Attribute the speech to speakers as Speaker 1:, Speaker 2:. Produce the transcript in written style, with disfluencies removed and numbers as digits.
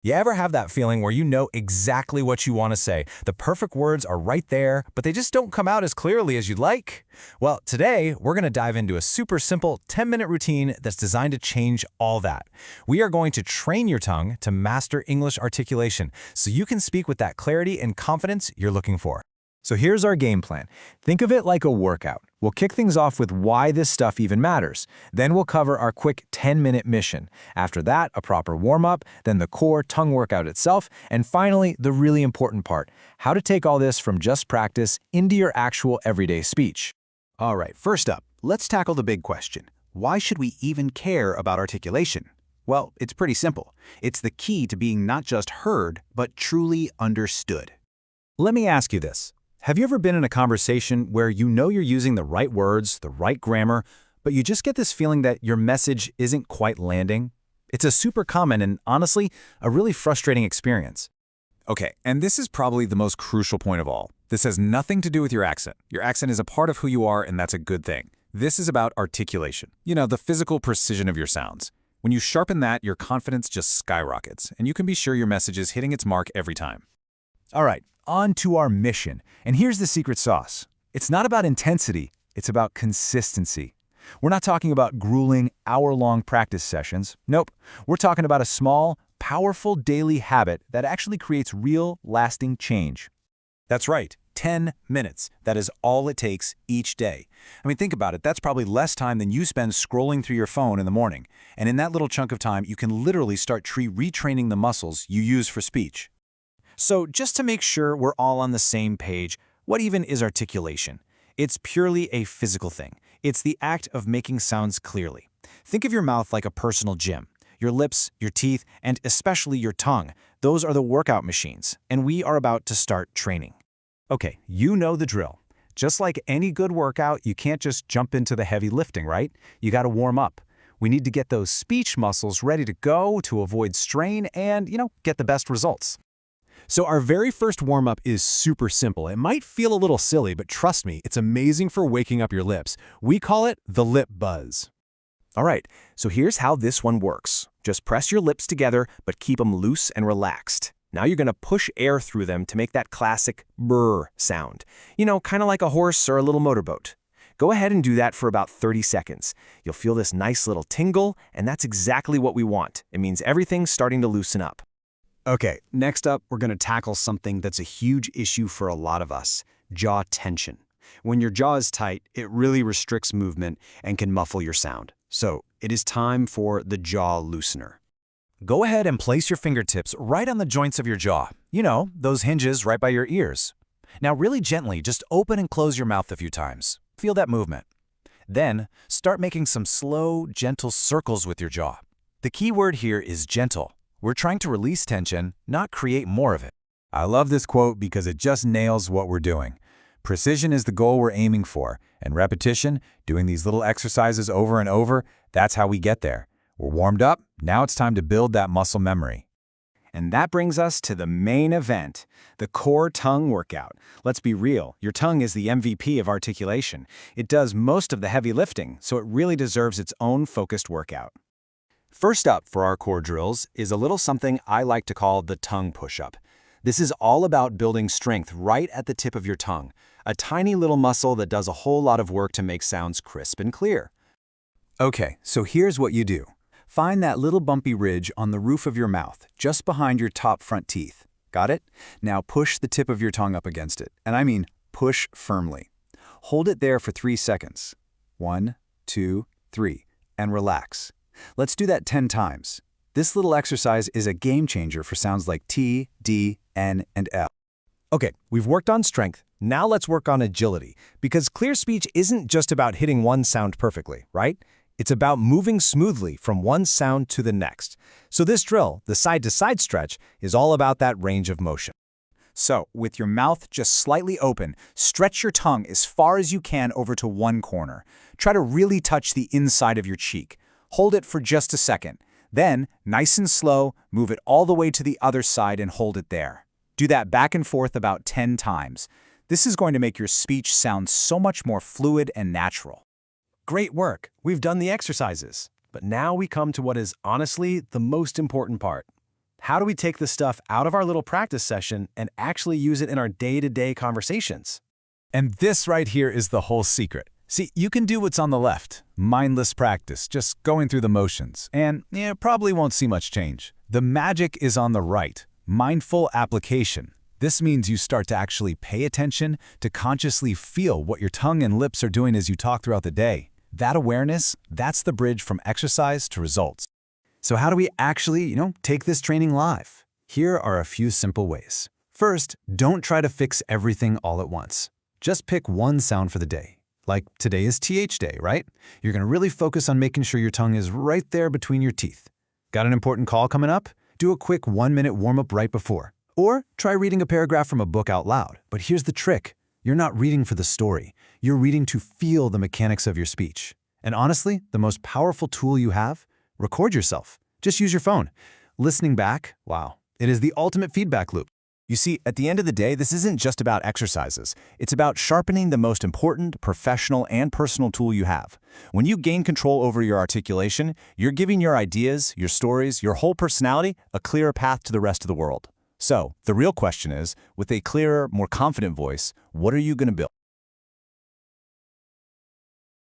Speaker 1: You ever have that feeling where you know exactly what you want to say? The perfect words are right there, but they just don't come out as clearly as you'd like? Well, today we're going to dive into a super simple 10-minute routine that's designed to change all that. We are going to train your tongue to master English articulation so you can speak with that clarity and confidence you're looking for. So here's our game plan. Think of it like a workout. We'll kick things off with why this stuff even matters. Then we'll cover our quick 10-minute mission. After that, a proper warm-up, then the core tongue workout itself, and finally, the really important part, how to take all this from just practice into your actual everyday speech.
Speaker 2: All right, first up, let's tackle the big question. Why should we even care about articulation? Well, it's pretty simple. It's the key to being not just heard, but truly understood.
Speaker 1: Let me ask you this. Have you ever been in a conversation where you know you're using the right words, the right grammar, but you just get this feeling that your message isn't quite landing? It's a super common and, honestly, a really frustrating experience.
Speaker 3: Okay, and this is probably the most crucial point of all. This has nothing to do with your accent. Your accent is a part of who you are, and that's a good thing. This is about articulation. You know, the physical precision of your sounds. When you sharpen that, your confidence just skyrockets, and you can be sure your message is hitting its mark every time.
Speaker 1: All right, on to our mission. And here's the secret sauce. It's not about intensity, it's about consistency. We're not talking about grueling, hour-long practice sessions. Nope, we're talking about a small, powerful daily habit that actually creates real, lasting change.
Speaker 3: That's right, 10 minutes. That is all it takes each day. I mean, think about it. That's probably less time than you spend scrolling through your phone in the morning. And in that little chunk of time, you can literally start retraining the muscles you use for speech.
Speaker 1: So just to make sure we're all on the same page, what even is articulation? It's purely a physical thing. It's the act of making sounds clearly. Think of your mouth like a personal gym. Your lips, your teeth, and especially your tongue. Those are the workout machines, and we are about to start training. Okay, you know the drill. Just like any good workout, you can't just jump into the heavy lifting, right? You got to warm up. We need to get those speech muscles ready to go to avoid strain and, get the best results.
Speaker 4: So our very first warm-up is super simple. It might feel a little silly, but trust me, it's amazing for waking up your lips. We call it the lip buzz.
Speaker 1: All right, so here's how this one works. Just press your lips together, but keep them loose and relaxed. Now you're going to push air through them to make that classic brr sound. Kind of like a horse or a little motorboat. Go ahead and do that for about 30 seconds. You'll feel this nice little tingle, and that's exactly what we want. It means everything's starting to loosen up.
Speaker 2: Okay, next up, we're going to tackle something that's a huge issue for a lot of us, jaw tension. When your jaw is tight, it really restricts movement and can muffle your sound. So it is time for the jaw loosener.
Speaker 1: Go ahead and place your fingertips right on the joints of your jaw. Those hinges right by your ears. Now really gently, just open and close your mouth a few times. Feel that movement. Then, start making some slow, gentle circles with your jaw. The key word here is gentle. We're trying to release tension, not create more of it.
Speaker 3: I love this quote because it just nails what we're doing. Precision is the goal we're aiming for, and repetition, doing these little exercises over and over, that's how we get there. We're warmed up, now it's time to build that muscle memory.
Speaker 2: And that brings us to the main event, the core tongue workout. Let's be real, your tongue is the MVP of articulation. It does most of the heavy lifting, so it really deserves its own focused workout. First up for our core drills is a little something I like to call the tongue push-up. This is all about building strength right at the tip of your tongue, a tiny little muscle that does a whole lot of work to make sounds crisp and clear. Okay, so here's what you do. Find that little bumpy ridge on the roof of your mouth, just behind your top front teeth. Got it? Now push the tip of your tongue up against it, and I mean push firmly. Hold it there for 3 seconds. 1, 2, 3, and relax. Let's do that 10 times. This little exercise is a game changer for sounds like T, D, N, and L.
Speaker 4: Okay, we've worked on strength. Now let's work on agility, because clear speech isn't just about hitting one sound perfectly, right? It's about moving smoothly from one sound to the next. So this drill, the side-to-side stretch, is all about that range of motion.
Speaker 2: So, with your mouth just slightly open, stretch your tongue as far as you can over to one corner. Try to really touch the inside of your cheek. Hold it for just a second. Then, nice and slow, move it all the way to the other side and hold it there. Do that back and forth about 10 times. This is going to make your speech sound so much more fluid and natural.
Speaker 4: Great work. We've done the exercises. But now we come to what is honestly the most important part, how do we take this stuff out of our little practice session and actually use it in our day-to-day conversations?
Speaker 3: And this right here is the whole secret. See, you can do what's on the left, mindless practice, just going through the motions, and probably won't see much change. The magic is on the right, mindful application. This means you start to actually pay attention, to consciously feel what your tongue and lips are doing as you talk throughout the day. That awareness, that's the bridge from exercise to results.
Speaker 4: So how do we actually, take this training live? Here are a few simple ways. First, don't try to fix everything all at once. Just pick one sound for the day. Like today is TH day, right? You're going to really focus on making sure your tongue is right there between your teeth. Got an important call coming up? Do a quick 1-minute warm-up right before. Or try reading a paragraph from a book out loud. But here's the trick. You're not reading for the story. You're reading to feel the mechanics of your speech. And honestly, the most powerful tool you have? Record yourself. Just use your phone. Listening back, wow, it is the ultimate feedback loop. You see, at the end of the day, this isn't just about exercises. It's about sharpening the most important professional and personal tool you have. When you gain control over your articulation, you're giving your ideas, your stories, your whole personality a clearer path to the rest of the world. So, the real question is, with a clearer, more confident voice, what are you going to build?